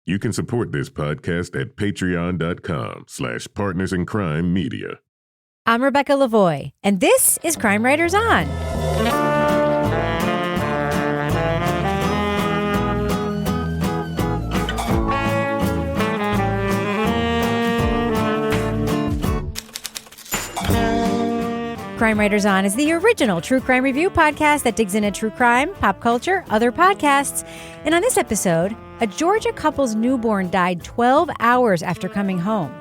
You can support this podcast at patreon.com/partnersincrimemedia. I'm Rebecca Lavoie, and this is Crime Writers On. Crime Writers On is the original true crime review podcast that digs into true crime, pop culture, other podcasts. And on this episode, a Georgia couple's newborn died 12 hours after coming home.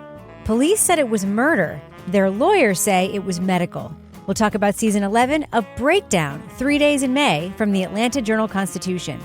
Police said it was murder. Their lawyers say it was medical. We'll talk about Season 11 of Breakdown, 3 Days in May, from the Atlanta Journal-Constitution.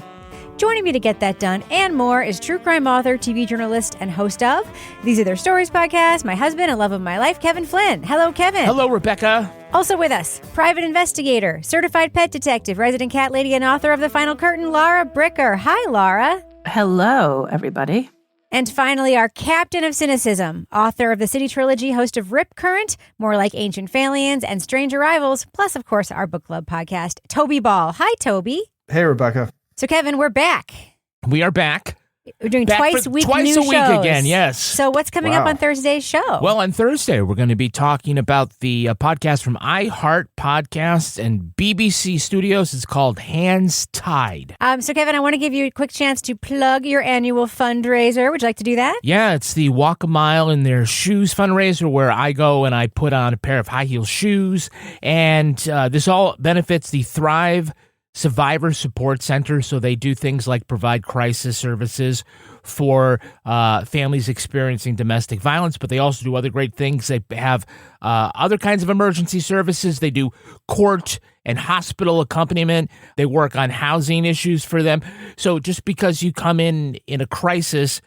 Joining me to get that done and more is true crime author, TV journalist, and host of These Are Their Stories podcast, my husband and love of my life, Kevin Flynn. Hello, Kevin. Hello, Rebecca. Also with us, private investigator, certified pet detective, resident cat lady, and author of The Final Curtain, Laura Bricker. Hi, Laura. Hello, everybody. And finally, our captain of cynicism, author of the City Trilogy, host of Rip Current, More Like Ancient Aliens, and Strange Arrivals, plus, of course, our book club podcast, Toby Ball. Hi, Toby. Hey, Rebecca. So, Kevin, we're back. We are back. We're doing twice a week again, yes. So what's coming up on Thursday's show? Well, on Thursday, we're going to be talking about the podcast from iHeart Podcasts and BBC Studios. It's called Hands Tied. So, Kevin, I want to give you a quick chance to plug your annual fundraiser. Would you like to do that? Yeah, it's the Walk a Mile in Their Shoes fundraiser where I go and I put on a pair of high heel shoes. And this all benefits the Thrive Survivor Support Center, so they do things like provide crisis services for families experiencing domestic violence, but they also do other great things. They have other kinds of emergency services. They do court and hospital accompaniment. They work on housing issues for them. So just because you come in a crisis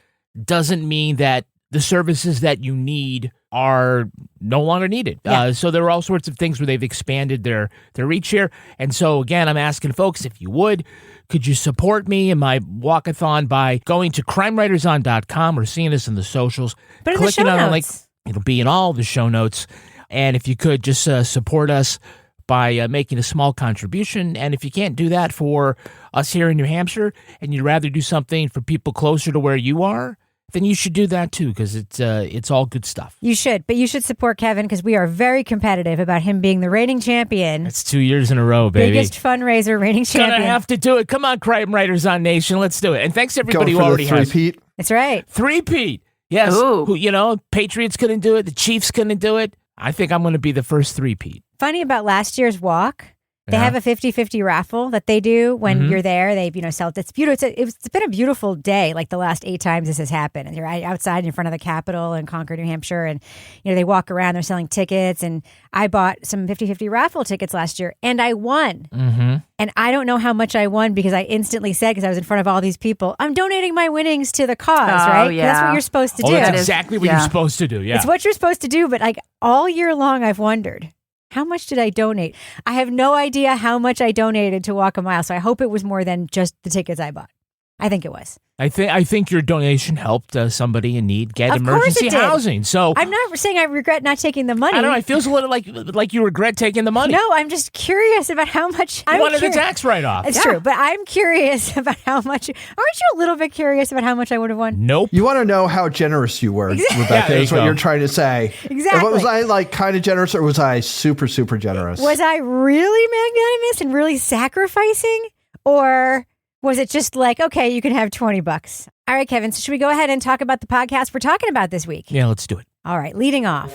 doesn't mean that the services that you need are no longer needed. Yeah. So there are all sorts of things where they've expanded their reach here. And so, again, I'm asking folks, if you would, could you support me in my walkathon by going to crimewriterson.com or seeing us in the socials, but clicking on the link. It'll be in all the show notes. And if you could just support us by making a small contribution. And if you can't do that for us here in New Hampshire and you'd rather do something for people closer to where you are, then you should do that too, because it's all good stuff. You should, but you should support Kevin because we are very competitive about him being the reigning champion. It's 2 years in a row, baby. Biggest fundraiser, reigning champion. Gonna have to do it. Come on, Crime Writers On Nation, let's do it. And thanks everybody who Go for already the has. three-peat. That's right. Three-peat. Yes. Ooh. Who, Patriots couldn't do it. The Chiefs couldn't do it. I think I'm going to be the first three-peat. Funny about last year's walk. They have a 50-50 raffle that they do when you're there. They, sell it. It's beautiful. It's been a beautiful day, like the last 8 times this has happened. And you're outside in front of the Capitol in Concord, New Hampshire. And, they walk around. They're selling tickets. And I bought some 50-50 raffle tickets last year. And I won. Mm-hmm. And I don't know how much I won because I instantly said, because I was in front of all these people, I'm donating my winnings to the cause, right? Yeah. That's what you're supposed to do. That's exactly what you're supposed to do, yeah. It's what you're supposed to do. But all year long, I've wondered, how much did I donate? I have no idea how much I donated to Walk a Mile, so I hope it was more than just the tickets I bought. I think it was. I think your donation helped somebody in need get emergency housing. So I'm not saying I regret not taking the money. I don't know. It feels a little like you regret taking the money. No, I'm just curious about how much. You wanted a tax write-off. It's true, but I'm curious about how much. Aren't you a little bit curious about how much I would have won? Nope. You want to know how generous you were, Rebecca, is what you're trying to say. Exactly. Was I kind of generous or was I super, super generous? Was I really magnanimous and really sacrificing? Or was it just like, okay, you can have $20? All right, Kevin, so should we go ahead and talk about the podcast we're talking about this week? Yeah, let's do it. All right, leading off.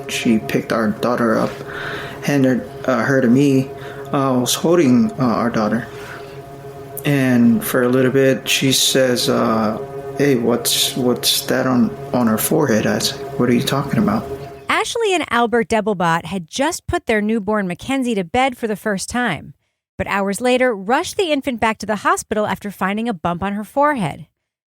She picked our daughter up, handed her to me. I was holding our daughter. And for a little bit, she says, hey, what's that on her forehead? I said, what are you talking about? Ashley and Albert Debelbot had just put their newborn McKenzy to bed for the first time, but hours later rushed the infant back to the hospital after finding a bump on her forehead.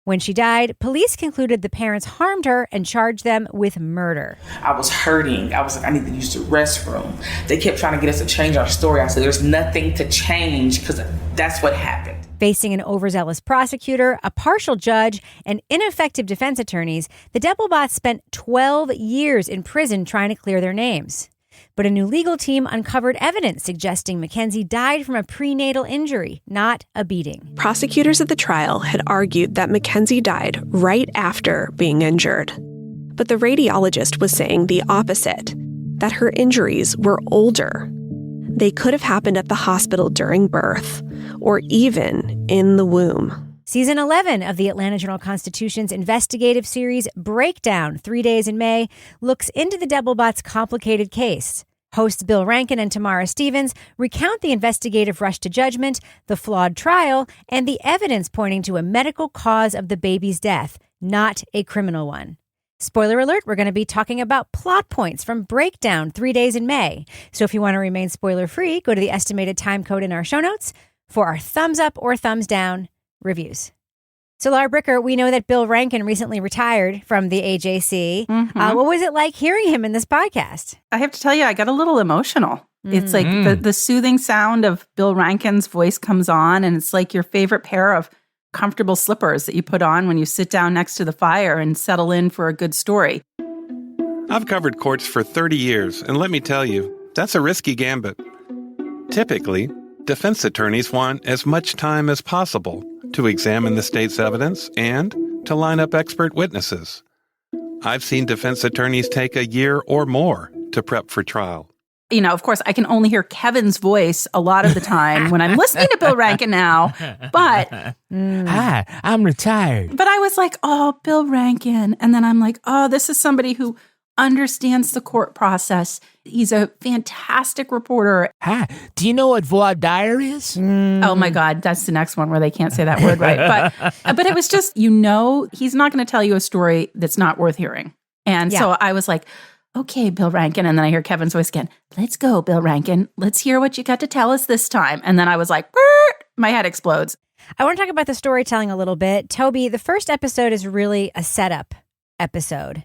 When she died, police concluded the parents harmed her and charged them with murder. I was hurting. I was like, I need to use the restroom. They kept trying to get us to change our story. I said, there's nothing to change because that's what happened. Facing an overzealous prosecutor, a partial judge, and ineffective defense attorneys, the Debelbots spent 12 years in prison trying to clear their names. But a new legal team uncovered evidence suggesting McKenzy died from a prenatal injury, not a beating. Prosecutors at the trial had argued that McKenzy died right after being injured. But the radiologist was saying the opposite, that her injuries were older. They could have happened at the hospital during birth, or even in the womb. Season 11 of the Atlanta Journal-Constitution's investigative series Breakdown, 3 Days in May, looks into the Debelbots' complicated case. Hosts Bill Rankin and Tamara Stevens recount the investigative rush to judgment, the flawed trial, and the evidence pointing to a medical cause of the baby's death, not a criminal one. Spoiler alert, we're going to be talking about plot points from Breakdown, 3 Days in May. So if you want to remain spoiler-free, go to the estimated time code in our show notes for our thumbs up or thumbs down reviews. So, Laura Bricker, we know that Bill Rankin recently retired from the AJC. Mm-hmm. What was it like hearing him in this podcast? I have to tell you, I got a little emotional. It's like the soothing sound of Bill Rankin's voice comes on, and it's like your favorite pair of comfortable slippers that you put on when you sit down next to the fire and settle in for a good story. I've covered courts for 30 years, and let me tell you, that's a risky gambit. Typically, defense attorneys want as much time as possible to examine the state's evidence and to line up expert witnesses. I've seen defense attorneys take a year or more to prep for trial. You know, of course, I can only hear Kevin's voice a lot of the time when I'm listening to Bill Rankin now, but... Hi, I'm retired. But I was like, oh, Bill Rankin. And then I'm like, oh, this is somebody who understands the court process. He's a fantastic reporter. Hi, do you know what voir dire is? Oh my God, that's the next one where they can't say that word right. But it was just, he's not going to tell you a story that's not worth hearing. And so I was like, okay, Bill Rankin. And then I hear Kevin's voice again. Let's go, Bill Rankin. Let's hear what you got to tell us this time. And then I was like, my head explodes. I want to talk about the storytelling a little bit. Toby, the first episode is really a setup episode.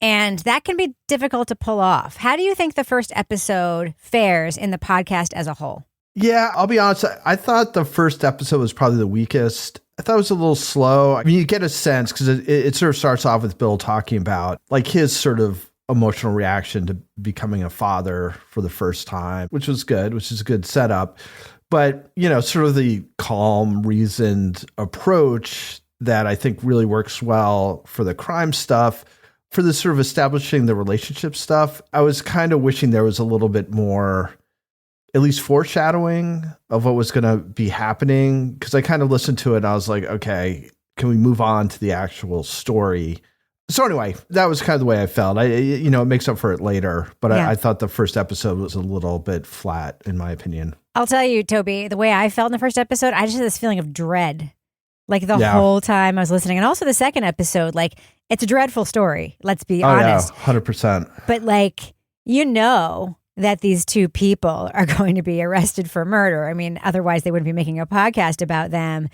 And that can be difficult to pull off. How do you think the first episode fares in the podcast as a whole? Yeah, I'll be honest. I thought the first episode was probably the weakest. I thought it was a little slow. I mean, you get a sense because it sort of starts off with Bill talking about like his sort of emotional reaction to becoming a father for the first time, which was good, which is a good setup. But, sort of the calm, reasoned approach that I think really works well for the crime stuff. For the sort of establishing the relationship stuff, I was kind of wishing there was a little bit more, at least foreshadowing of what was going to be happening. Because I kind of listened to it and I was like, okay, can we move on to the actual story? So anyway, that was kind of the way I felt. It makes up for it later. But I thought the first episode was a little bit flat, in my opinion. I'll tell you, Toby, the way I felt in the first episode, I just had this feeling of dread. Like the whole time I was listening. And also the second episode, like, it's a dreadful story. Let's be honest. Yeah, 100%. But that these two people are going to be arrested for murder. I mean, otherwise they wouldn't be making a podcast about them.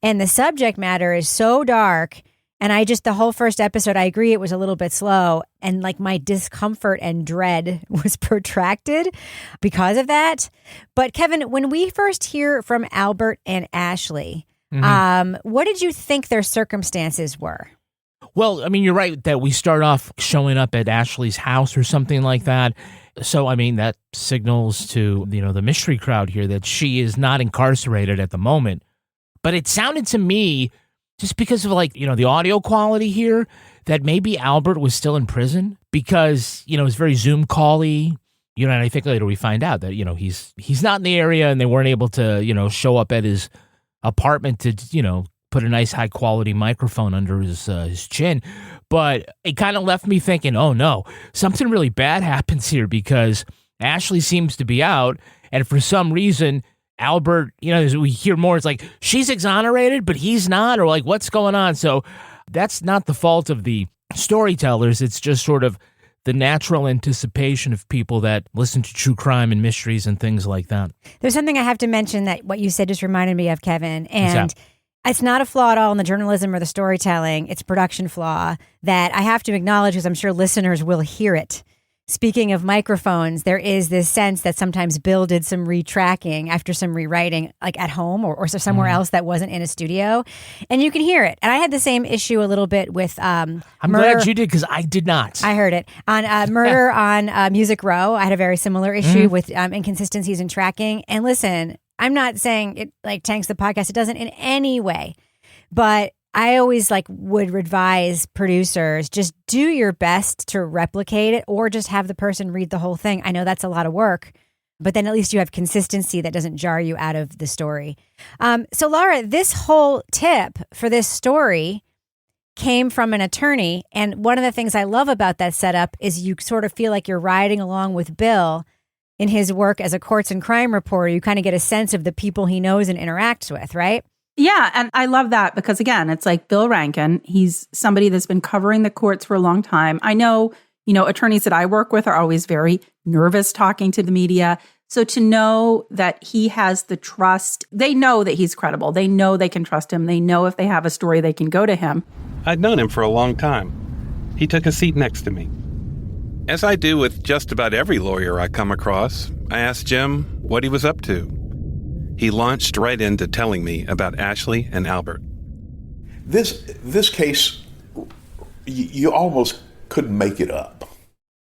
And the subject matter is so dark. And the whole first episode, I agree, it was a little bit slow. And like my discomfort and dread was protracted because of that. But Kevin, when we first hear from Albert and Ashley, what did you think their circumstances were? Well, I mean, you're right that we start off showing up at Ashley's house or something like that. So, I mean, that signals to, the mystery crowd here that she is not incarcerated at the moment. But it sounded to me, just because of the audio quality here, that maybe Albert was still in prison because, it's very Zoom call-y. And I think later we find out that, he's not in the area and they weren't able to, show up at his apartment to, put a nice high quality microphone under his chin. But it kind of left me thinking, oh no, something really bad happens here because Ashley seems to be out. And for some reason, Albert, as we hear more, it's like she's exonerated, but he's not, or like what's going on? So that's not the fault of the storytellers. It's just sort of the natural anticipation of people that listen to true crime and mysteries and things like that. There's something I have to mention that what you said just reminded me of, Kevin. And it's not a flaw at all in the journalism or the storytelling. It's a production flaw that I have to acknowledge because I'm sure listeners will hear it. speaking of microphones, there is this sense that sometimes Bill did some retracking after some rewriting, like at home or somewhere else that wasn't in a studio. And you can hear it. And I had the same issue a little bit with I'm glad you did, because I did not. I heard it. On Murder on Music Row, I had a very similar issue with inconsistencies in tracking. And listen, I'm not saying it like tanks the podcast. It doesn't in any way. But I always would advise producers, just do your best to replicate it or just have the person read the whole thing. I know that's a lot of work, but then at least you have consistency that doesn't jar you out of the story. So Laura, this whole tip for this story came from an attorney. And one of the things I love about that setup is you sort of feel like you're riding along with Bill in his work as a courts and crime reporter. You kind of get a sense of the people he knows and interacts with, right? Yeah. And I love that because, again, it's like Bill Rankin. He's somebody that's been covering the courts for a long time. I know, attorneys that I work with are always very nervous talking to the media. So to know that he has the trust, they know that he's credible. They know they can trust him. They know if they have a story, they can go to him. I'd known him for a long time. He took a seat next to me. As I do with just about every lawyer I come across, I asked Jim what he was up to. He launched right into telling me about Ashley and Albert. This case, you almost couldn't make it up.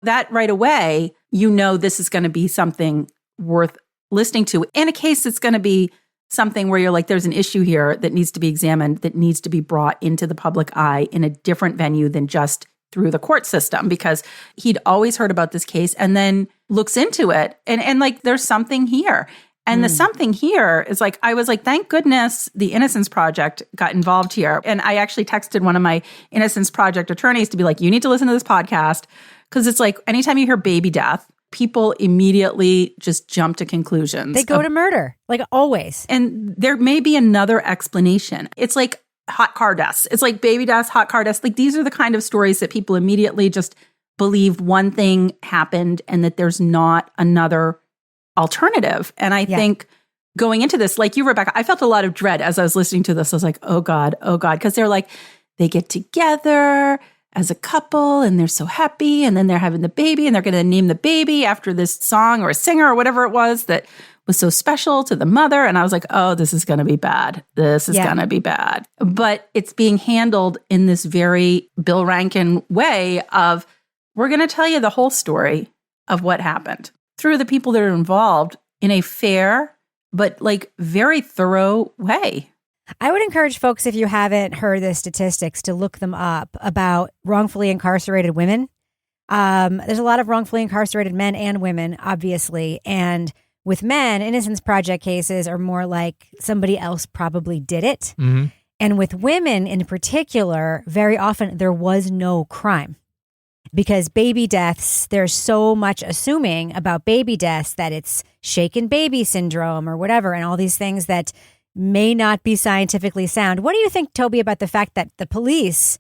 That right away, this is going to be something worth listening to. In a case that's going to be something where you're like, there's an issue here that needs to be examined, that needs to be brought into the public eye in a different venue than just through the court system, because he'd always heard about this case and then looks into it and there's something here. And the something here is I was like, thank goodness the Innocence Project got involved here. And I actually texted one of my Innocence Project attorneys to be like, you need to listen to this podcast. Because it's like, anytime you hear baby death, people immediately just jump to conclusions. They go to murder, like always. And there may be another explanation. It's like hot car deaths. It's like baby deaths, hot car deaths. Like these are the kind of stories that people immediately just believe one thing happened and that there's not another alternative. And I think going into this, like you, Rebecca, I felt a lot of dread as I was listening to this. I was like, oh God. Because they're like, they get together as a couple and they're so happy. And then they're having the baby and they're going to name the baby after this song or a singer or whatever it was that was so special to the mother. And I was like, oh, this is going to be bad. This is going to be bad. But it's being handled in this very Bill Rankin way of, we're going to tell you the whole story of what happened through the people that are involved in a fair, but very thorough way. I would encourage folks, if you haven't heard the statistics, to look them up about wrongfully incarcerated women. There's a lot of wrongfully incarcerated men and women, obviously. And with men, Innocence Project cases are more like somebody else probably did it. Mm-hmm. And with women in particular, very often there was no crime. Because baby deaths, there's so much assuming about baby deaths that it's shaken baby syndrome or whatever, and all these things that may not be scientifically sound. What do you think, Toby, about the fact that the police,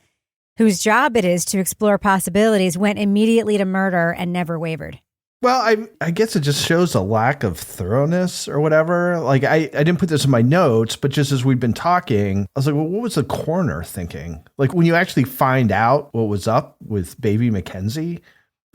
whose job it is to explore possibilities, went immediately to murder and never wavered? Well, I guess it just shows a lack of thoroughness or whatever. Like, I didn't put this in my notes, but just as we've been talking, I was like, well, what was the coroner thinking? Like, when you actually find out what was up with baby McKenzy,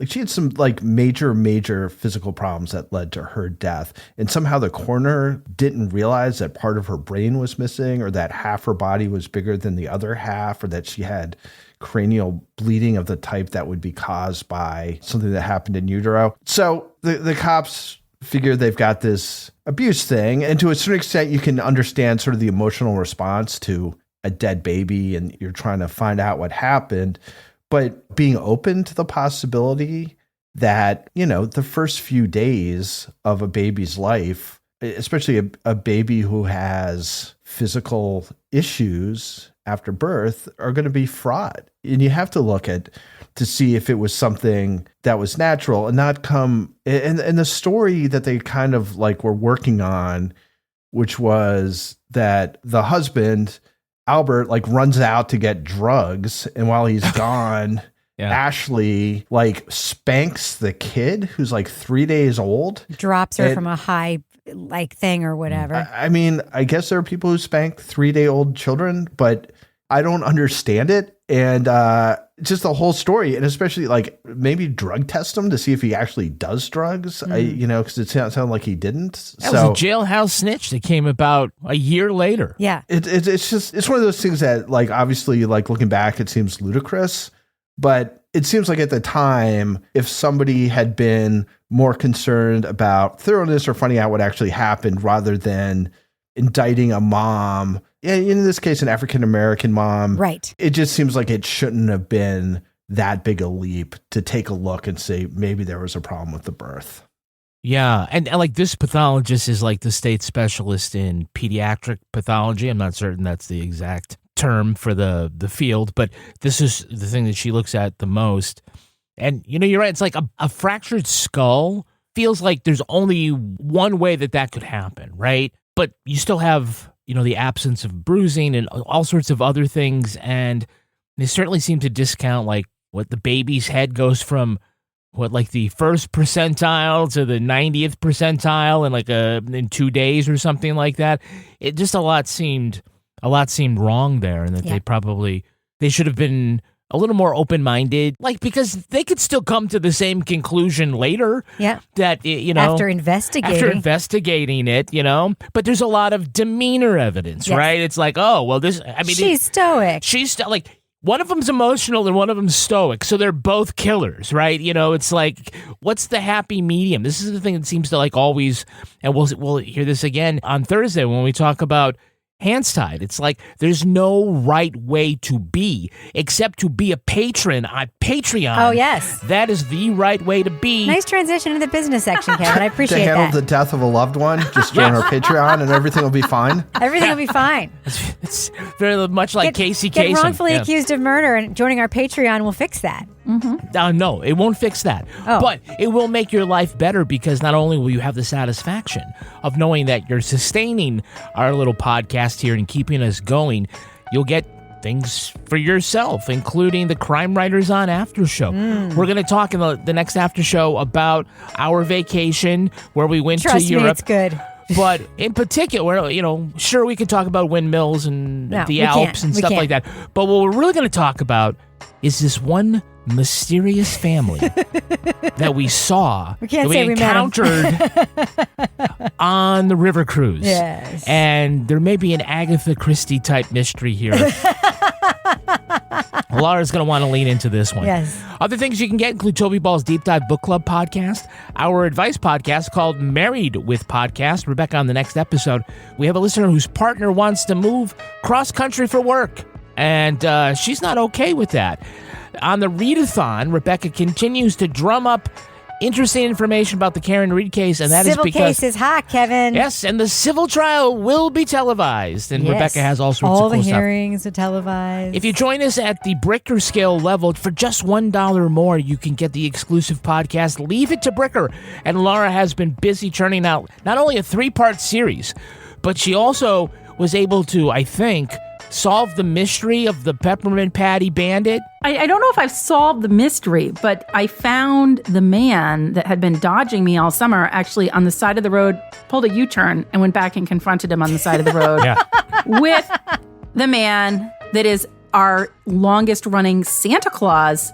like, she had some, major physical problems that led to her death. And somehow the coroner didn't realize that part of her brain was missing, or that half her body was bigger than the other half, or that she had cranial bleeding of the type that would be caused by something that happened in utero. So the cops figure they've got this abuse thing. And to a certain extent, you can understand sort of the emotional response to a dead baby and you're trying to find out what happened. But being open to the possibility that, the first few days of a baby's life, especially a baby who has physical issues after birth, are going to be fraught. And you have to look at to see if it was something that was natural and not come. And the story that they kind of were working on, which was that the husband, Albert, runs out to get drugs. And while he's gone, Ashley spanks the kid who's 3 days old. Drops her from a high thing or whatever. I mean, I guess there are people who spank 3-day-old children, but I don't understand it. And just the whole story, and especially like maybe drug test him to see if he actually does drugs, because it sounded like he didn't. That was a jailhouse snitch that came about a year later. Yeah. It's one of those things that, like, obviously, like, looking back, it seems ludicrous, but it seems like at the time, if somebody had been more concerned about thoroughness or finding out what actually happened rather than indicting a mom, in this case, an African-American mom, right? It just seems like it shouldn't have been that big a leap to take a look and say, maybe there was a problem with the birth. Yeah, and like this pathologist is like the state specialist in pediatric pathology. I'm not certain that's the exact term for the field, but this is the thing that she looks at the most. And, you're right. It's like a fractured skull feels like there's only one way that could happen, right? But you still have, the absence of bruising and all sorts of other things. And they certainly seem to discount like what the baby's head goes from like the first percentile to the 90th percentile in like in 2 days or something like that. It just a lot seemed wrong there, and that they should have been a little more open-minded, like, because they could still come to the same conclusion later. Yeah. That, after investigating it, but there's a lot of demeanor evidence, right? It's like, oh, well, she's stoic. Like, one of them's emotional and one of them's stoic, so they're both killers, right? It's like, what's the happy medium? This is the thing that seems to like always, and we'll hear this again on Thursday when we talk about hands tied. It's like there's no right way to be except to be a patron on Patreon. Oh, yes. That is the right way to be. Nice transition to the business section, Kevin. I appreciate that. To handle the death of a loved one, just join our Patreon and everything will be fine. Everything will be fine. It's very much like Casey Kasem. Get wrongfully accused of murder, and joining our Patreon will fix that. Mm-hmm. No, it won't fix that. Oh. But it will make your life better, because not only will you have the satisfaction of knowing that you're sustaining our little podcast here and keeping us going, you'll get things for yourself, including the Crime Writers On After Show. We're going to talk in the next after show about our vacation where we went to Europe. Trust me, it's good. But in particular, sure, we could talk about windmills and the Alps and stuff like that. But what we're really going to talk about is this one mysterious family that we saw, that we encountered on the river cruise. Yes. And there may be an Agatha Christie type mystery here. Laura's going to want to lean into this one. Yes. Other things you can get include Toby Ball's Deep Dive Book Club podcast, our advice podcast called Married with Podcast. Rebecca, on the next episode, we have a listener whose partner wants to move cross-country for work, and she's not okay with that. On the Readathon, Rebecca continues to drum up interesting information about the Karen Reed case, and that civil is because... case is hot, Kevin. Yes, and the civil trial will be televised, and Rebecca has all sorts of cool stuff. All the hearings are televised. If you join us at the Bricker scale level, for just $1 more, you can get the exclusive podcast, Leave It to Bricker. And Laura has been busy churning out not only a 3-part series, but she also was able to, I think, solve the mystery of the Peppermint Patty Bandit. I don't know if I've solved the mystery, but I found the man that had been dodging me all summer actually on the side of the road, pulled a U-turn and went back and confronted him on the side of the road with the man that is our longest running Santa Claus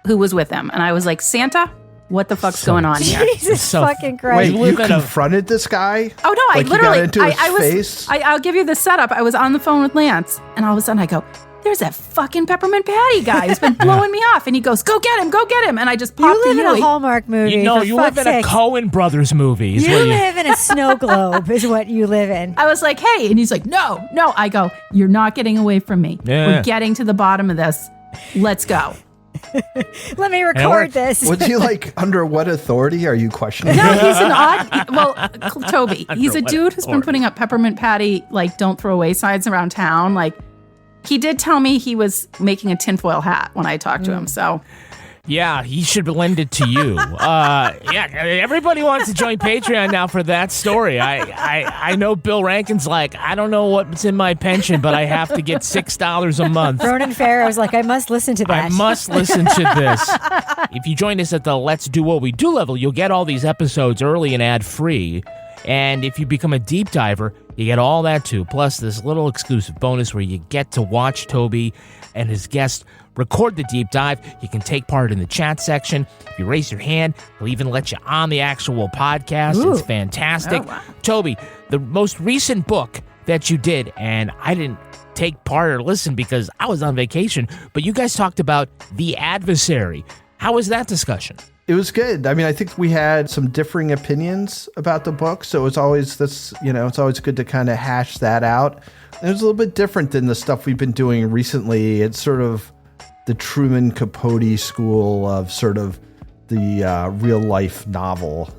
who was with him. And I was like, Santa, what the fuck's going on here? Jesus fucking Christ. Wait, you confronted this guy? Oh, no, like I literally, you got into his face? I'll give you the setup. I was on the phone with Lance, and all of a sudden I go, there's that fucking Peppermint Patty guy who's been blowing me off. And he goes, go get him. And I just popped You live in a Hallmark movie. You live in a Coen Brothers movie. You live in a snow globe is what you live in. I was like, hey. And he's like, no. I go, you're not getting away from me. Yeah. We're getting to the bottom of this. Let's go. Let me record this. Was he like, under what authority are you questioning? No, he's an odd, Toby, he's a dude who's been putting up Peppermint Patty, like, don't throw away signs around town. Like, he did tell me he was making a tinfoil hat when I talked to him, so. Yeah, he should lend it to you. Everybody wants to join Patreon now for that story. I know Bill Rankin's like, I don't know what's in my pension, but I have to get $6 a month. Ronan Farrow's like, I must listen to that. I must listen to this. If you join us at the Let's Do What We Do level, you'll get all these episodes early and ad-free. And if you become a deep diver, You get all that too, plus this little exclusive bonus where you get to watch Toby and his guest record the deep dive. You can take part in the chat section. If you raise your hand, he'll even let you on the actual podcast. Ooh. It's fantastic. Oh, wow. Toby, the most recent book that you did, and I didn't take part or listen because I was on vacation, but you guys talked about The Adversary. How was that discussion? It was good. I mean, I think we had some differing opinions about the book, so it's always it's always good to kind of hash that out. And it was a little bit different than the stuff we've been doing recently. It's sort of the Truman Capote school of sort of the real life novel.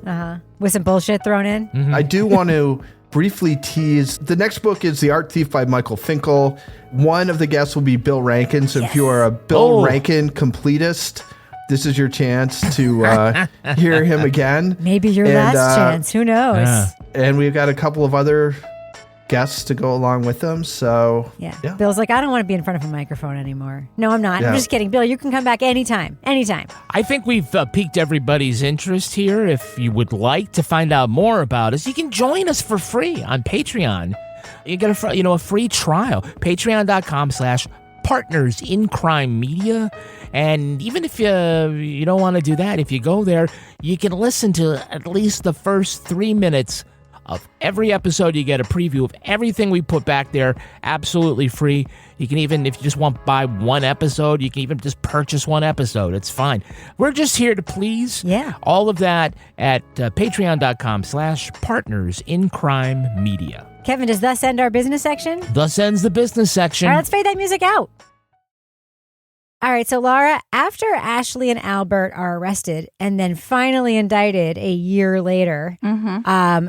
With some bullshit thrown in. Mm-hmm. I do want to briefly tease. The next book is The Art Thief by Michael Finkel. One of the guests will be Bill Rankin. So if you are a Bill Rankin completist, this is your chance to hear him again. Maybe your last chance. Who knows? Yeah. And we've got a couple of other guests to go along with them. So, yeah. Bill's like, I don't want to be in front of a microphone anymore. No, I'm not. Yeah. I'm just kidding. Bill, you can come back anytime. Anytime. I think we've piqued everybody's interest here. If you would like to find out more about us, you can join us for free on Patreon. You get a free trial. Patreon.com/Partners in Crime Media. And even if you don't want to do that, if you go there, you can listen to at least the first 3 minutes of every episode. You get a preview of everything we put back there, absolutely free. You can even, if you just want to buy one episode, you can even just purchase one episode. It's fine. We're just here to please. Yeah. All of that at patreon.com/Partners in Crime Media. Kevin, does thus end our business section? Thus ends the business section. All right, let's fade that music out. All right, so Laura, after Ashley and Albert are arrested and then finally indicted a year later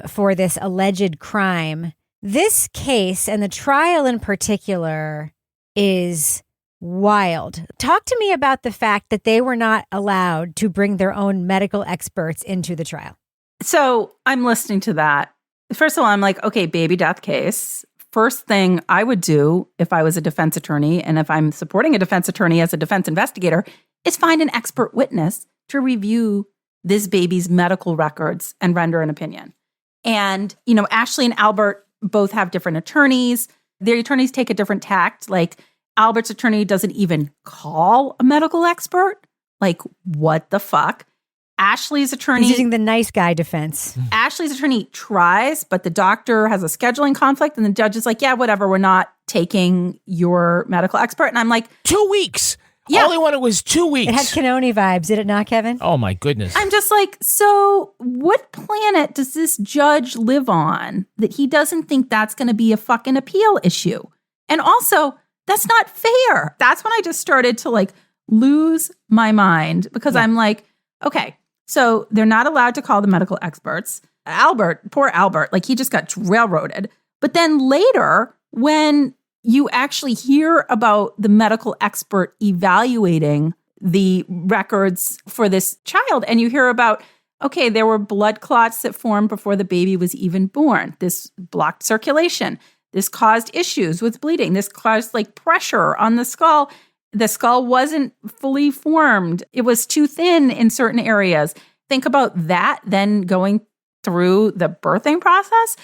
for this alleged crime, this case and the trial in particular is wild. Talk to me about the fact that they were not allowed to bring their own medical experts into the trial. So I'm listening to that. First of all, I'm like, okay, baby death case. First thing I would do if I was a defense attorney, and if I'm supporting a defense attorney as a defense investigator, is find an expert witness to review this baby's medical records and render an opinion. And, Ashley and Albert both have different attorneys. Their attorneys take a different tact. Like, Albert's attorney doesn't even call a medical expert. Like, what the fuck? Ashley's attorney... He's using the nice guy defense. Ashley's attorney tries, but the doctor has a scheduling conflict, and the judge is like, yeah, whatever, we're not taking your medical expert. And I'm like... 2 weeks! Yeah. All he wanted was 2 weeks. It had Canoni vibes, did it not, Kevin? Oh, my goodness. I'm just like, so what planet does this judge live on that he doesn't think that's going to be a fucking appeal issue? And also, that's not fair. That's when I just started to, lose my mind, because I'm like, okay... So they're not allowed to call the medical experts. Albert, poor Albert, he just got railroaded. But then later, when you actually hear about the medical expert evaluating the records for this child, and you hear about, okay, there were blood clots that formed before the baby was even born. This blocked circulation. This caused issues with bleeding. This caused pressure on the skull. The skull wasn't fully formed. It was too thin in certain areas. Think about that then going through the birthing process.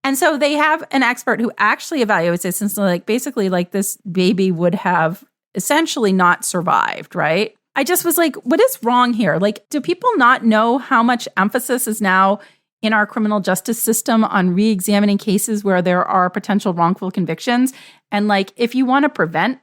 And so they have an expert who actually evaluates this. And so basically this baby would have essentially not survived, right? I just was like, what is wrong here? Do people not know how much emphasis is now in our criminal justice system on re-examining cases where there are potential wrongful convictions? And if you want to prevent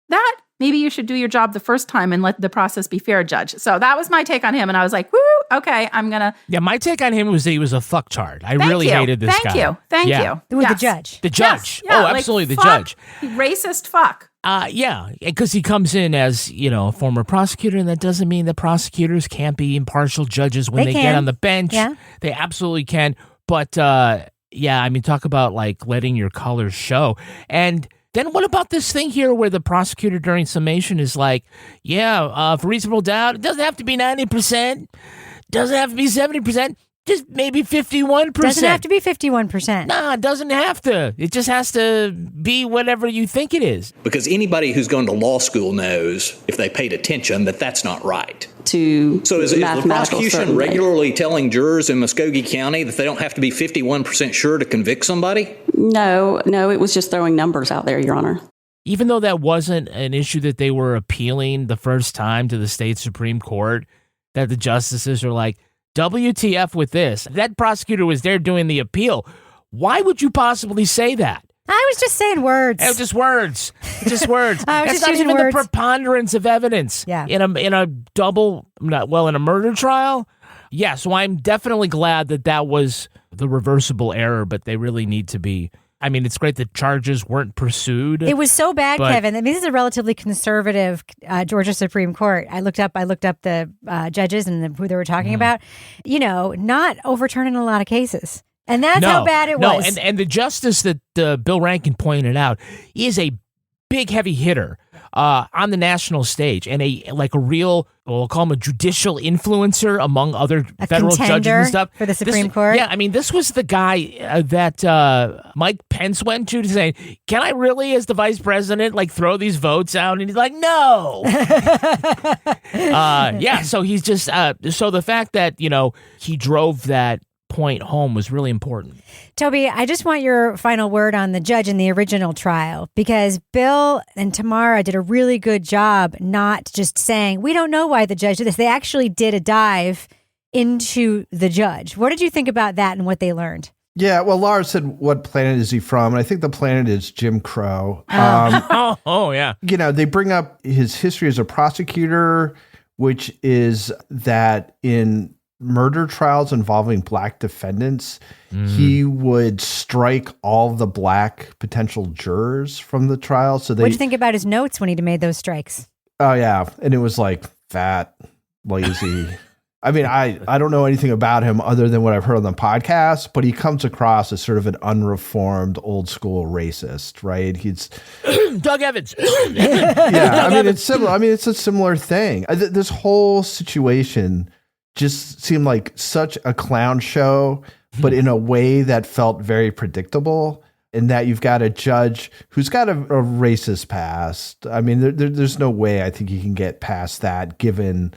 that, maybe you should do your job the first time and let the process be fair, Judge. So that was my take on him. And I was like, woo, okay, I'm going to... Yeah, my take on him was that he was a fucktard. I really hated this guy. Thank you. With the judge. The judge. Yes. Yeah, absolutely, the judge. Racist fuck. Yeah, because he comes in as, a former prosecutor, and that doesn't mean that prosecutors can't be impartial judges when they get on the bench. Yeah. They absolutely can. But, talk about, letting your colors show. And... Then what about this thing here where the prosecutor during summation is for reasonable doubt, it doesn't have to be 90%, doesn't have to be 70%, just maybe 51%. Doesn't have to be 51%. Nah, it doesn't have to. It just has to be whatever you think it is. Because anybody who's gone to law school knows, if they paid attention, that that's not right. So is the prosecution regularly telling jurors in Muskogee County that they don't have to be 51% sure to convict somebody? No, it was just throwing numbers out there, Your Honor. Even though that wasn't an issue that they were appealing the first time to the state Supreme Court, that the justices are like, WTF with this? That prosecutor was there doing the appeal. Why would you possibly say that? I was just saying words. It was just words. Just words. I was That's just not using even words. the preponderance of evidence. Yeah. In a in a murder trial. Yeah, so I'm definitely glad that was the reversible error, but they really need to be. I mean, it's great that charges weren't pursued. It was so bad, Kevin. I mean, this is a relatively conservative Georgia Supreme Court. I looked up the judges and who they were talking about. You know, not overturning a lot of cases. And that's how bad it was. And the justice that Bill Rankin pointed out is a big, heavy hitter on the national stage and a real, we'll call him a judicial influencer among other federal judges and stuff. For the Supreme Court. Yeah, I mean, this was the guy that Mike Pence went to say, can I really, as the vice president, throw these votes out? And he's like, no. So he's just, so the fact that, he drove that point home was really important. Toby, I just want your final word on the judge in the original trial, because Bill and Tamara did a really good job not just saying, we don't know why the judge did this. They actually did a dive into the judge. What did you think about that and what they learned? Yeah, well, Laura said, what planet is he from? And I think the planet is Jim Crow. Yeah. They bring up his history as a prosecutor, which is that in murder trials involving black defendants, he would strike all the black potential jurors from the trial. So what'd you think about his notes when he made those strikes? Oh yeah, and it was fat, lazy. I mean, I don't know anything about him other than what I've heard on the podcast, but he comes across as sort of an unreformed, old school racist, right? He's Doug Evans. Yeah, I mean, it's similar. I mean, it's a similar thing. This whole situation just seemed like such a clown show, but in a way that felt very predictable, in that you've got a judge who's got a racist past. I mean, there's no way I think you can get past that given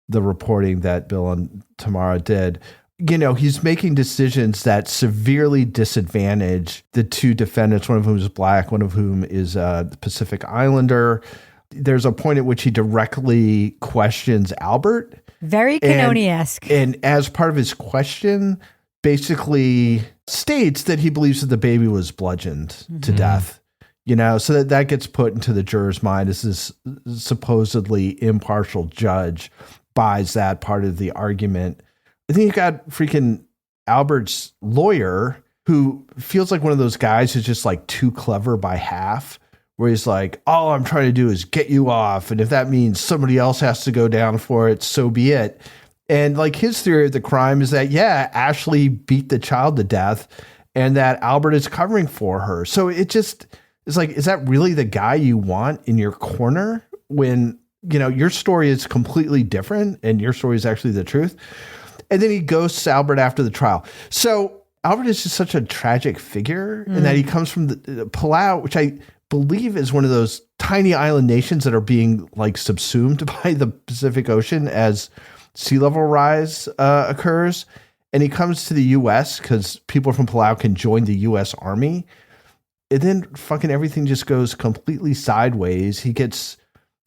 the reporting that Bill and Tamara did. He's making decisions that severely disadvantage the two defendants, one of whom is black, one of whom is a Pacific Islander. There's a point at which he directly questions Albert. Very Cannoni-esque. And as part of his question, basically states that he believes that the baby was bludgeoned to death. So that gets put into the juror's mind as this supposedly impartial judge buys that part of the argument. I think you got freaking Albert's lawyer, who feels like one of those guys who's just too clever by half, where he's like, all I'm trying to do is get you off. And if that means somebody else has to go down for it, so be it. And his theory of the crime is that, yeah, Ashley beat the child to death and that Albert is covering for her. So it just is is that really the guy you want in your corner when, your story is completely different and your story is actually the truth? And then he ghosts Albert after the trial. So Albert is just such a tragic figure in that he comes from the Palau, which I believe is one of those tiny island nations that are being subsumed by the Pacific Ocean as sea level rise occurs. And he comes to the U.S. because people from Palau can join the U.S. Army. And then fucking everything just goes completely sideways. He gets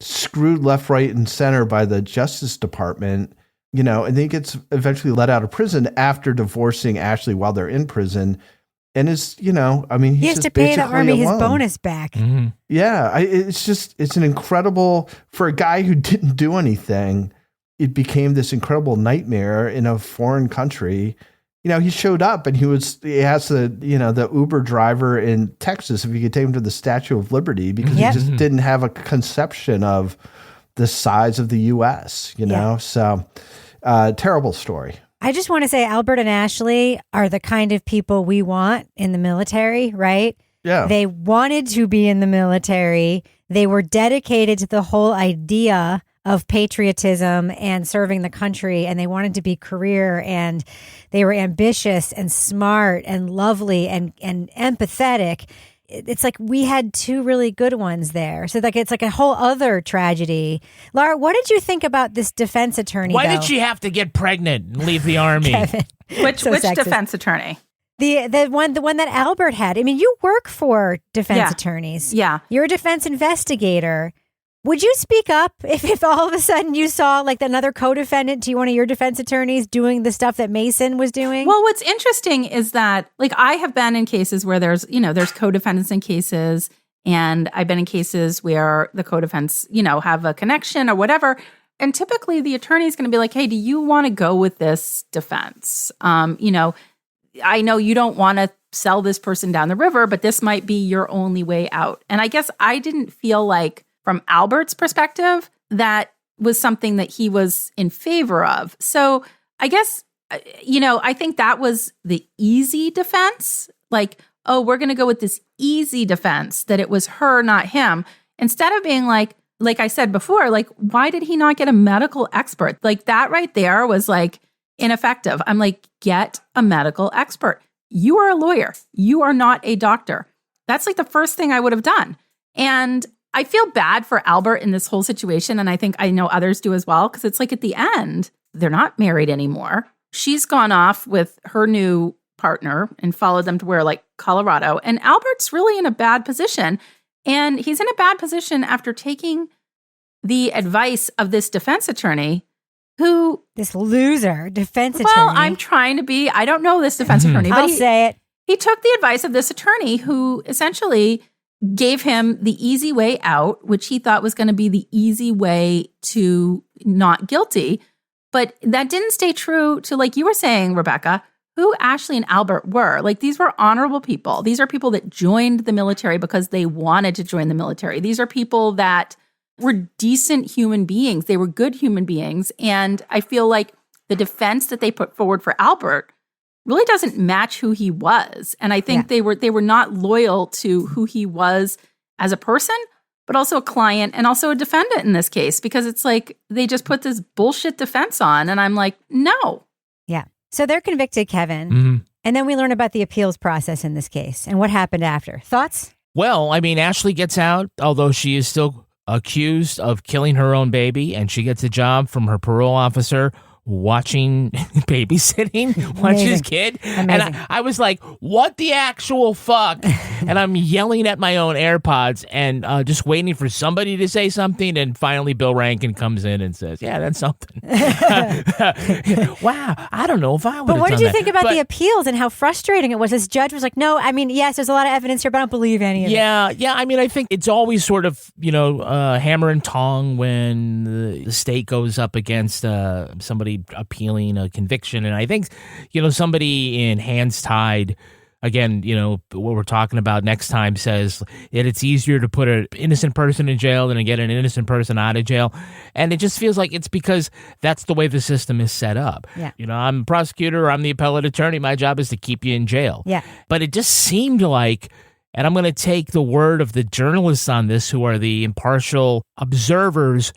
screwed left, right, and center by the Justice Department, and then he gets eventually let out of prison after divorcing Ashley while they're in prison. And is, he has to pay the Army his bonus back. Mm-hmm. Yeah, it's an incredible, for a guy who didn't do anything, it became this incredible nightmare in a foreign country. He showed up and he asked the Uber driver in Texas if he could take him to the Statue of Liberty because he just didn't have a conception of the size of the U.S., So terrible story. I just want to say Albert and Ashley are the kind of people we want in the military, right? Yeah. They wanted to be in the military. They were dedicated to the whole idea of patriotism and serving the country, and they wanted to be career, and they were ambitious and smart and lovely and empathetic. It's we had two really good ones there. So it's a whole other tragedy. Laura, what did you think about this defense attorney? Why did she have to get pregnant and leave the Army? Kevin, Which sexist. defense attorney? The one that Albert had. I mean, you work for defense attorneys. Yeah. You're a defense investigator. Would you speak up if all of a sudden you saw like another co-defendant to one of your defense attorneys doing the stuff that Mason was doing? Well, what's interesting is that like I have been in cases where there's co-defendants in cases, and I've been in cases where the co-defendants, have a connection or whatever. And typically the attorney is going to be like, hey, do you want to go with this defense? I know you don't want to sell this person down the river, but this might be your only way out. And I guess I didn't feel like, from Albert's perspective, that was something that he was in favor of. So I guess, I think that was the easy defense. Like, oh, we're going to go with this easy defense that it was her, not him. Instead of being like I said before, like, why did he not get a medical expert? Like that right there was like ineffective. I'm like, get a medical expert. You are a lawyer. You are not a doctor. That's like the first thing I would have done. And I feel bad for Albert in this whole situation, and I know others do as well, because it's like at the end, they're not married anymore. She's gone off with her new partner and followed them to Colorado, and Albert's really in a bad position, and he's in a bad position after taking the advice of this defense attorney who... This loser defense attorney. Well, I'm trying to be... I don't know this defense attorney, but I'll say it. He took the advice of this attorney who essentially gave him the easy way out, which he thought was going to be the easy way to not guilty. But that didn't stay true to, like you were saying, Rebecca, who Ashley and Albert were. Like, these were honorable people. These are people that joined the military because they wanted to join the military. These are people that were decent human beings. They were good human beings. And I feel like the defense that they put forward for Albert really doesn't match who he was. And I think they were not loyal to who he was as a person, but also a client and also a defendant in this case, because it's like they just put this bullshit defense on. And I'm like, no. Yeah. So they're convicted, Kevin. Mm-hmm. And then we learn about the appeals process in this case and what happened after. Thoughts? Well, I mean, Ashley gets out, although she is still accused of killing her own baby, and she gets a job from her parole officer babysitting, watching his kid. Amazing. And I was like, what the actual fuck? And I'm yelling at my own AirPods and just waiting for somebody to say something. And finally, Bill Rankin comes in and says, yeah, that's something. Wow. I don't know if I would have done that. But what did you think about the appeals and how frustrating it was? This judge was like, no, I mean, yes, there's a lot of evidence here, but I don't believe any of it. Yeah. I mean, I think it's always sort of, hammer and tong when the state goes up against somebody appealing a conviction. And I think, somebody in Hands Tied, again, what we're talking about next time, says that it's easier to put an innocent person in jail than to get an innocent person out of jail. And it just feels like it's because that's the way the system is set up. Yeah. I'm a prosecutor, I'm the appellate attorney. My job is to keep you in jail. Yeah. But it just seemed like, and I'm going to take the word of the journalists on this, who are the impartial observers,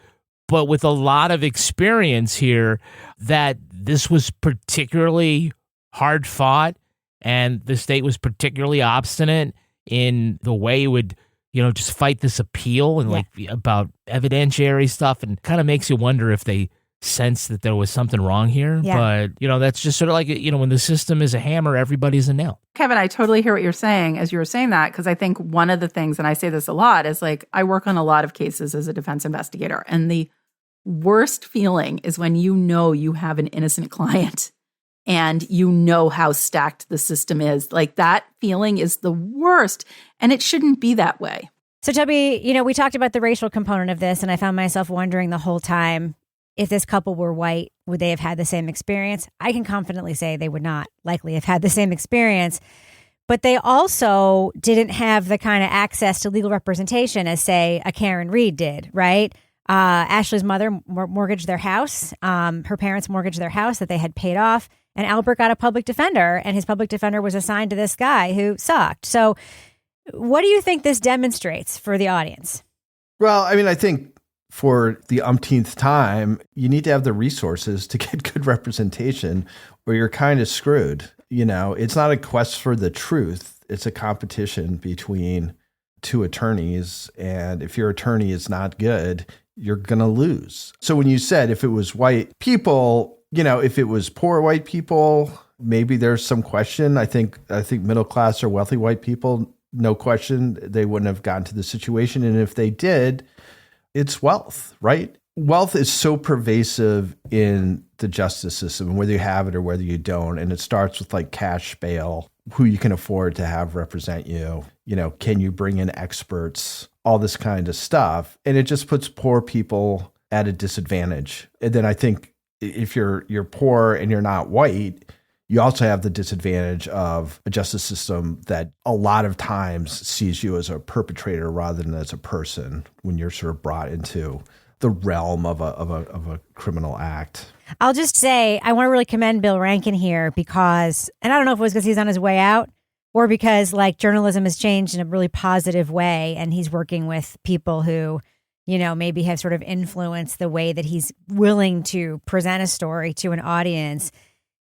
but with a lot of experience here, that this was particularly hard fought, and the state was particularly obstinate in the way it would, just fight this appeal and about evidentiary stuff, and kind of makes you wonder if they sense that there was something wrong here. Yeah. But, that's just sort of like, when the system is a hammer, everybody's a nail. Kevin, I totally hear what you're saying as you were saying that, because I think one of the things, and I say this a lot, is like I work on a lot of cases as a defense investigator, and the worst feeling is when you have an innocent client and how stacked the system is. Like, that feeling is the worst, and it shouldn't be that way. So, Toby, we talked about the racial component of this, and I found myself wondering the whole time, if this couple were white, would they have had the same experience? I can confidently say they would not likely have had the same experience, but they also didn't have the kind of access to legal representation as, say, a Karen Reed did, right? Ashley's mother mortgaged their house. Her parents mortgaged their house that they had paid off. And Albert got a public defender, and his public defender was assigned to this guy who sucked. So what do you think this demonstrates for the audience? Well, I mean, I think for the umpteenth time, you need to have the resources to get good representation, or you're kind of screwed. It's not a quest for the truth. It's a competition between two attorneys. And if your attorney is not good, you're going to lose. So when you said if it was white people, if it was poor white people, maybe there's some question. I think middle class or wealthy white people, no question, they wouldn't have gotten to the situation. And if they did, it's wealth, right? Wealth is so pervasive in the justice system, whether you have it or whether you don't. And it starts with like cash bail, who you can afford to have represent you. You know, can you bring in experts, all this kind of stuff. And it just puts poor people at a disadvantage. And then I think if you're poor and you're not white, you also have the disadvantage of a justice system that a lot of times sees you as a perpetrator rather than as a person when you're sort of brought into the realm of a criminal act. I'll just say I want to really commend Bill Rankin here because, and I don't know if it was because he's on his way out or because like journalism has changed in a really positive way and he's working with people who, you know, maybe have sort of influenced the way that he's willing to present a story to an audience.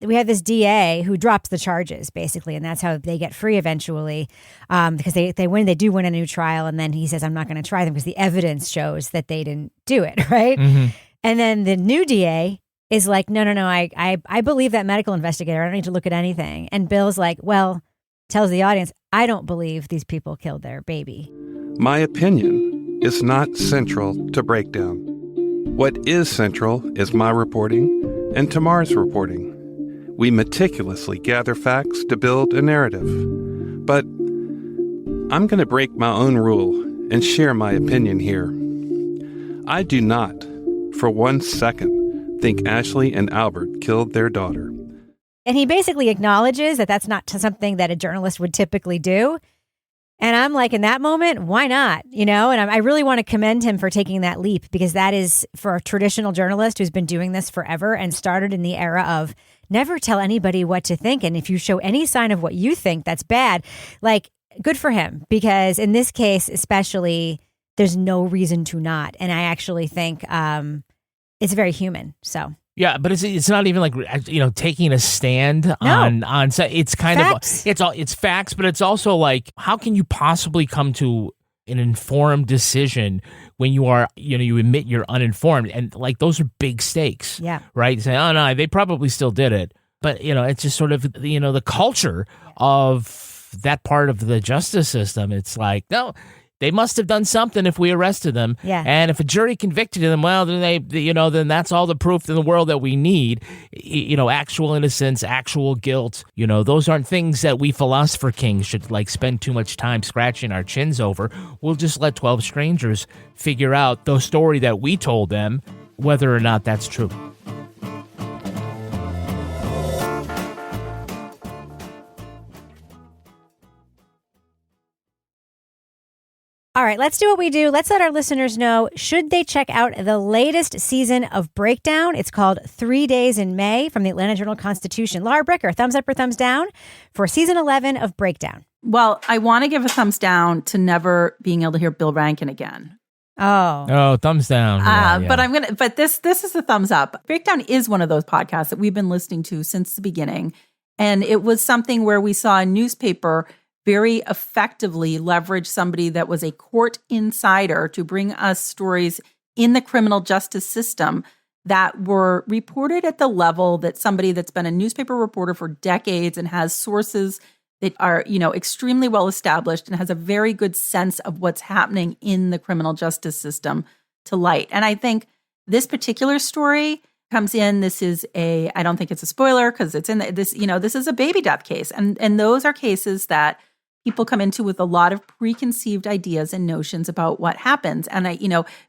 We have this DA who drops the charges, basically, and that's how they get free eventually, because they do win a new trial, and then he says, I'm not going to try them because the evidence shows that they didn't do it, right? Mm-hmm. And then the new DA is like, no, I believe that medical investigator. I don't need to look at anything. And Bill's like, well, tells the audience, I don't believe these people killed their baby. My opinion is not central to Breakdown. What is central is my reporting and Tamara's reporting. We meticulously gather facts to build a narrative. But I'm going to break my own rule and share my opinion here. I do not, for 1 second, think Ashley and Albert killed their daughter. And he basically acknowledges that that's not something that a journalist would typically do. And I'm like, in that moment, why not? You know, and I really want to commend him for taking that leap because that is for a traditional journalist who's been doing this forever and started in the era of never tell anybody what to think. And if you show any sign of what you think, that's bad. Like, good for him, because in this case, especially, there's no reason to not. And I actually think it's very human. So. Yeah, but it's not even like, you know, taking a stand on it's kind facts. Of it's facts, but it's also like, how can you possibly come to an informed decision when you are, you know, you admit you're uninformed, and like those are big stakes. Yeah. Right. Say, oh no, they probably still did it, but you know, it's just sort of, you know, the culture of that part of the justice system. It's like, no, they must have done something if we arrested them. Yeah. And if a jury convicted them, well, then then that's all the proof in the world that we need. You know, actual innocence, actual guilt. You know, those aren't things that we philosopher kings should like spend too much time scratching our chins over. We'll just let 12 strangers figure out the story that we told them, whether or not that's true. All right, let's do what we do. Let's let our listeners know, should they check out the latest season of Breakdown? It's called 3 Days in May from the Atlanta Journal-Constitution. Laura Bricker, thumbs up or thumbs down for season 11 of Breakdown? Well, I want to give a thumbs down to never being able to hear Bill Rankin again. Oh, thumbs down. Yeah. But this is a thumbs up. Breakdown is one of those podcasts that we've been listening to since the beginning. And it was something where we saw a newspaper very effectively leverage somebody that was a court insider to bring us stories in the criminal justice system that were reported at the level that somebody that's been a newspaper reporter for decades and has sources that are, you know, extremely well established and has a very good sense of what's happening in the criminal justice system to light. And I think this particular story comes in. This is I don't think it's a spoiler because it's in this, you know, this is a baby death case. And those are cases that people come into with a lot of preconceived ideas and notions about what happens. And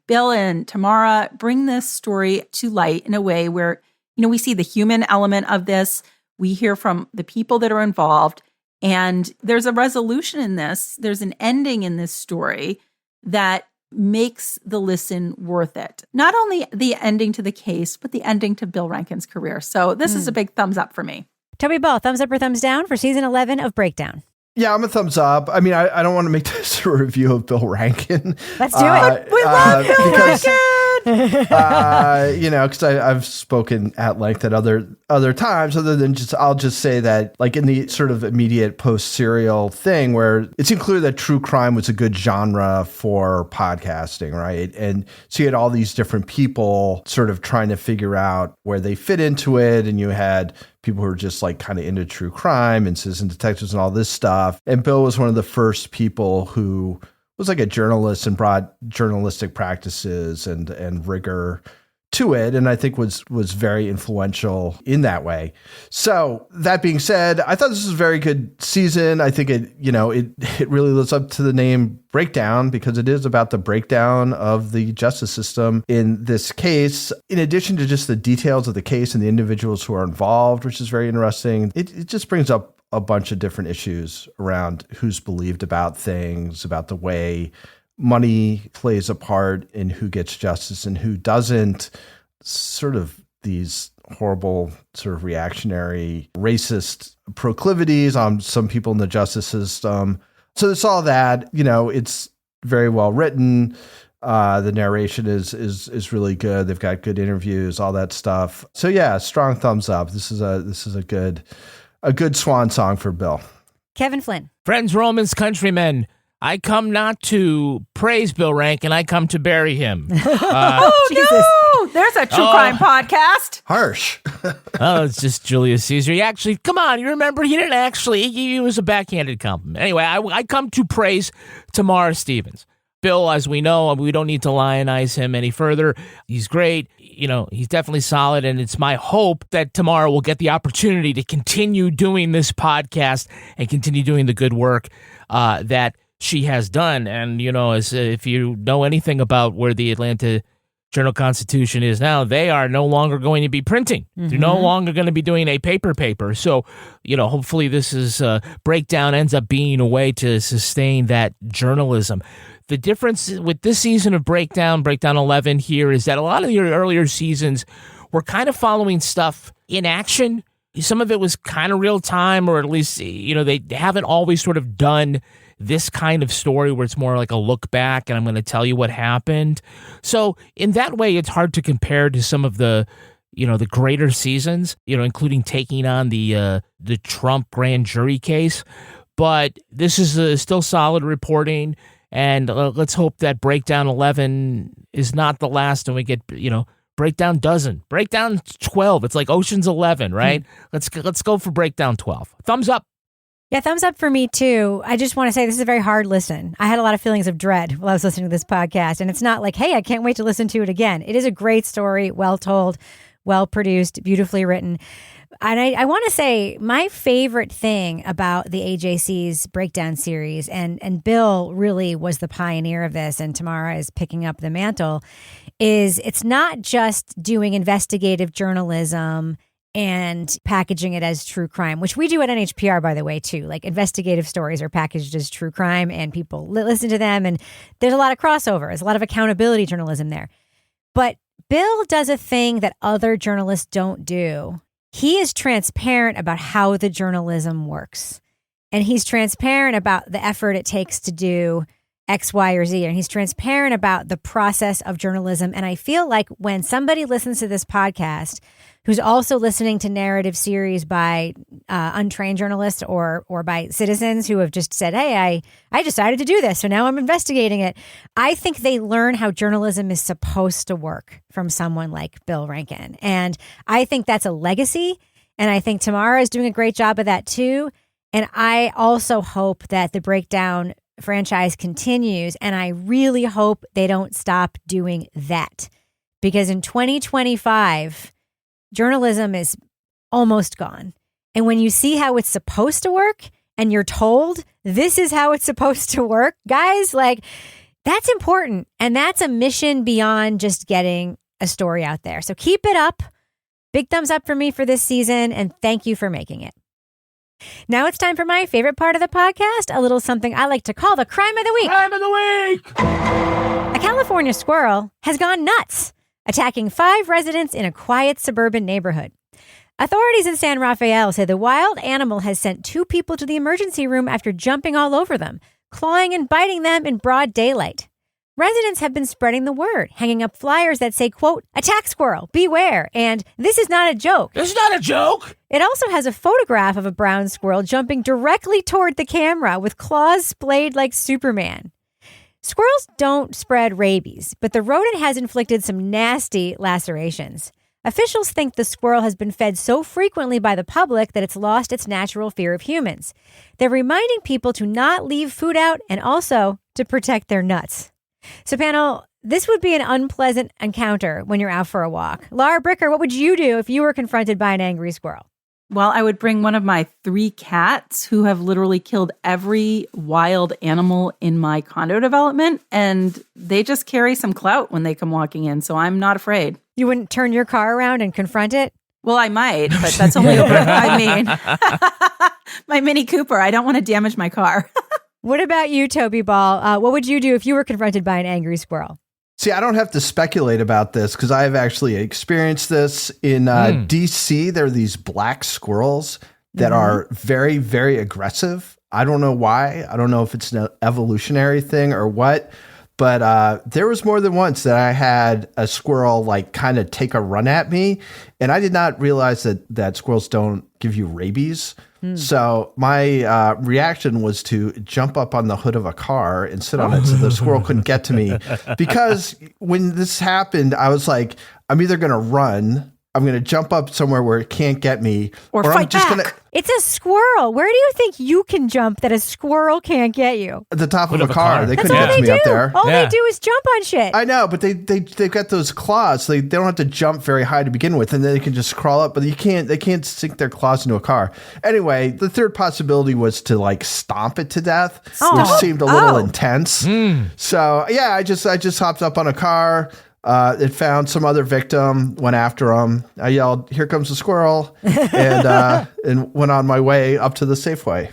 Bill and Tamara bring this story to light in a way where, you know, we see the human element of this. We hear from the people that are involved, and there's a resolution in this. There's an ending in this story that makes the listen worth it. Not only the ending to the case, but the ending to Bill Rankin's career. So this is a big thumbs up for me. Toby Ball, thumbs up or thumbs down for season 11 of Breakdown? Yeah, I'm a thumbs up. I mean, I don't want to make this a review of Bill Rankin. Let's do it. We love Bill Rankin. Because I've spoken at length at other times, other than I'll just say that, like, in the sort of immediate post-serial thing where it seemed clear that true crime was a good genre for podcasting, right? And so you had all these different people sort of trying to figure out where they fit into it, and you had people who were just like kind of into true crime and citizen detectives and all this stuff. And Bill was one of the first people who was like a journalist and brought journalistic practices and rigor to it, and I think was very influential in that way. So that being said, I thought this was a very good season. I think it really lives up to the name Breakdown, because it is about the breakdown of the justice system in this case, in addition to just the details of the case and the individuals who are involved, which is very interesting. It just brings up a bunch of different issues around who's believed about things, about the way money plays a part in who gets justice and who doesn't, sort of these horrible sort of reactionary racist proclivities on some people in the justice system. So it's all that, it's very well written. The narration is really good. They've got good interviews, all that stuff. So yeah, strong thumbs up. This is a good swan song for Bill. Kevin Flynn. Friends, Romans, countrymen, I come not to praise Bill Rankin, I come to bury him. No! There's a true crime podcast. Harsh. It's just Julius Caesar. He actually, come on, you remember, he didn't actually, he was a backhanded compliment. Anyway, I come to praise Tamara Stevens. Bill, as we know, we don't need to lionize him any further. He's great. He's definitely solid. And it's my hope that Tamara will get the opportunity to continue doing this podcast and continue doing the good work that she has done. And, as if you know anything about where the Atlanta Journal-Constitution is now, they are no longer going to be printing. Mm-hmm. They're no longer going to be doing a paper. So, hopefully this is Breakdown ends up being a way to sustain that journalism. The difference with this season of Breakdown 11 here, is that a lot of the earlier seasons were kind of following stuff in action. Some of it was kind of real time, or at least, they haven't always sort of done this kind of story where it's more like a look back and I'm going to tell you what happened. So in that way, it's hard to compare to some of the greater seasons, including taking on the Trump grand jury case. But this is still solid reporting. And let's hope that Breakdown 11 is not the last, and we get, Breakdown dozen, Breakdown 12. It's like Ocean's 11, right? Let's go for Breakdown 12. Thumbs up. Yeah, thumbs up for me too. I just want to say this is a very hard listen. I had a lot of feelings of dread while I was listening to this podcast, and it's not like, hey, I can't wait to listen to it again. It is a great story, well told, well produced, beautifully written. And I want to say my favorite thing about the AJC's Breakdown series, and Bill really was the pioneer of this, and Tamara is picking up the mantle, is it's not just doing investigative journalism and packaging it as true crime, which we do at NHPR, by the way, too. Like, investigative stories are packaged as true crime, and people listen to them, and there's a lot of crossover. There's a lot of accountability journalism there. But Bill does a thing that other journalists don't do. He is transparent about how the journalism works. And he's transparent about the effort it takes to do X, Y, or Z. And he's transparent about the process of journalism. And I feel like when somebody listens to this podcast who's also listening to narrative series by untrained journalists or by citizens who have just said, hey, I decided to do this, so now I'm investigating it. I think they learn how journalism is supposed to work from someone like Bill Rankin. And I think that's a legacy. And I think Tamara is doing a great job of that too. And I also hope that the Breakdown franchise continues. And I really hope they don't stop doing that. Because in 2025, journalism is almost gone. And when you see how it's supposed to work and you're told this is how it's supposed to work, guys, like, that's important. And that's a mission beyond just getting a story out there. So keep it up. Big thumbs up for me for this season. And thank you for making it. Now it's time for my favorite part of the podcast, a little something I like to call the Crime of the Week. Crime of the Week! A California squirrel has gone nuts, attacking 5 residents in a quiet suburban neighborhood. Authorities in San Rafael say the wild animal has sent 2 people to the emergency room after jumping all over them, clawing and biting them in broad daylight. Residents have been spreading the word, hanging up flyers that say, quote, attack squirrel, beware, and this is not a joke. This is not a joke. It also has a photograph of a brown squirrel jumping directly toward the camera with claws splayed like Superman. Squirrels don't spread rabies, but the rodent has inflicted some nasty lacerations. Officials think the squirrel has been fed so frequently by the public that it's lost its natural fear of humans. They're reminding people to not leave food out and also to protect their nuts. So, panel, this would be an unpleasant encounter when you're out for a walk. Laura Bricker, what would you do if you were confronted by an angry squirrel? Well, I would bring one of my 3 cats who have literally killed every wild animal in my condo development, and they just carry some clout when they come walking in, so I'm not afraid. You wouldn't turn your car around and confront it? Well, I might, but that's only my Mini Cooper. I don't want to damage my car. What about you, Toby Ball? What would you do if you were confronted by an angry squirrel? See, I don't have to speculate about this because I've actually experienced this in DC. There are these black squirrels that are very, very aggressive. I don't know why. I don't know if it's an evolutionary thing or what, but there was more than once that I had a squirrel like kind of take a run at me, and I did not realize that squirrels don't give you rabies. So my reaction was to jump up on the hood of a car and sit on it so the squirrel couldn't get to me. Because when this happened, I was like, I'm either going to run, I'm going to jump up somewhere where it can't get me, or fight I'm just back. going to... It's a squirrel. Where do you think you can jump that a squirrel can't get you? At the top of a car. They That's couldn't all get they me do. up there. All they do is jump on shit. I know, but they've got those claws. So they don't have to jump very high to begin with, and then they can just crawl up. But they can't sink their claws into a car. Anyway, the third possibility was to like stomp it to death, which seemed a little intense. So yeah, I just hopped up on a car. It found some other victim, went after him. I yelled, "Here comes the squirrel," and went on my way up to the Safeway.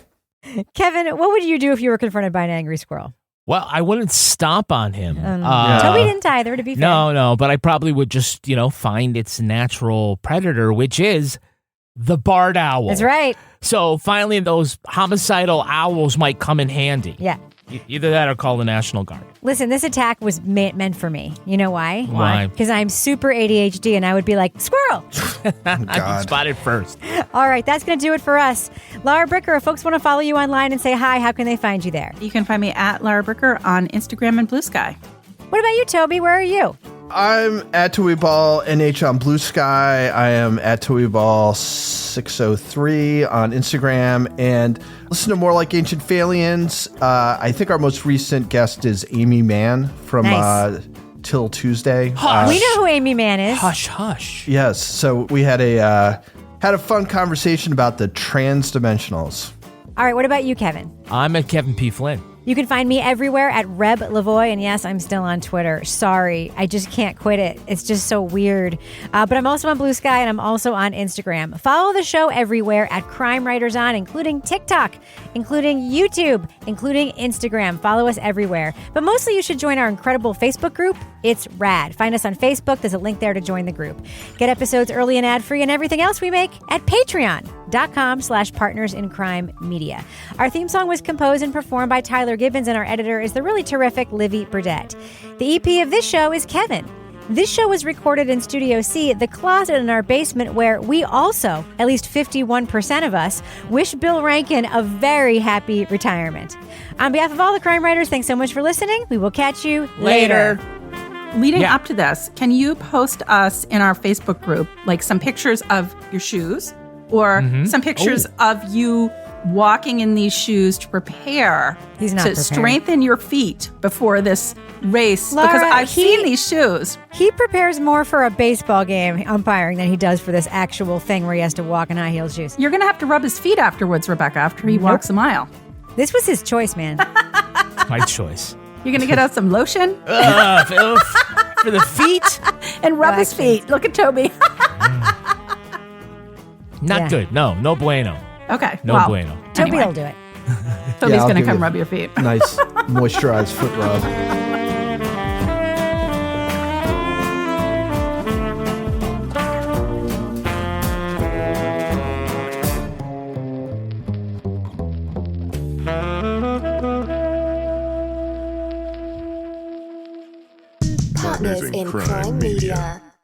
Kevin, what would you do if you were confronted by an angry squirrel? Well, I wouldn't stomp on him. Toby didn't either, to be fair. No, but I probably would just, find its natural predator, which is the barred owl. That's right. So finally, those homicidal owls might come in handy. Yeah. Either that or call the National Guard. Listen, this attack was meant for me. You know why? Why? Because I'm super ADHD and I would be like, squirrel! I'd be spotted first. All right, that's going to do it for us. Laura Bricker, if folks want to follow you online and say hi, how can they find you there? You can find me at Laura Bricker on Instagram and Blue Sky. What about you, Toby? Where are you? I'm at TobyBall NH on Blue Sky. I am at TobyBall603 on Instagram. And listen to More Like Ancient Aliens. I think our most recent guest is Amy Mann from Till Tuesday. We know who Amy Mann is. Hush, hush. Yes. So we had a fun conversation about the transdimensionals. All right, what about you, Kevin? I'm at Kevin P. Flynn. You can find me everywhere at Reb Lavoie, and yes, I'm still on Twitter. Sorry, I just can't quit it. It's just so weird. But I'm also on Blue Sky, and I'm also on Instagram. Follow the show everywhere at Crime Writers On, including TikTok, including YouTube, including Instagram. Follow us everywhere. But mostly you should join our incredible Facebook group. It's rad. Find us on Facebook. There's a link there to join the group. Get episodes early and ad-free and everything else we make at patreon.com/partnersincrimemedia. Our theme song was composed and performed by Tyler Gibbons, and our editor is the really terrific Livy Burdett. The EP of this show is Kevin. This show was recorded in Studio C, the closet in our basement, where we also, at least 51% of us, wish Bill Rankin a very happy retirement. On behalf of all the crime writers, thanks so much for listening. We will catch you later. Leading up to this, can you post us in our Facebook group, like some pictures of your shoes or some pictures of you walking in these shoes to prepare strengthen your feet before this race? Laura, because I've seen these shoes. He prepares more for a baseball game umpiring than he does for this actual thing where he has to walk in high-heeled shoes. You're going to have to rub his feet afterwards, Rebecca, after he walks a mile. This was his choice, man. My choice. You're going to get out some lotion? For the feet? And rub his feet. Look at Toby. Not good. No bueno. Okay. No bueno. Toby will do it. Toby's going to come rub your feet. Nice moisturized foot rub.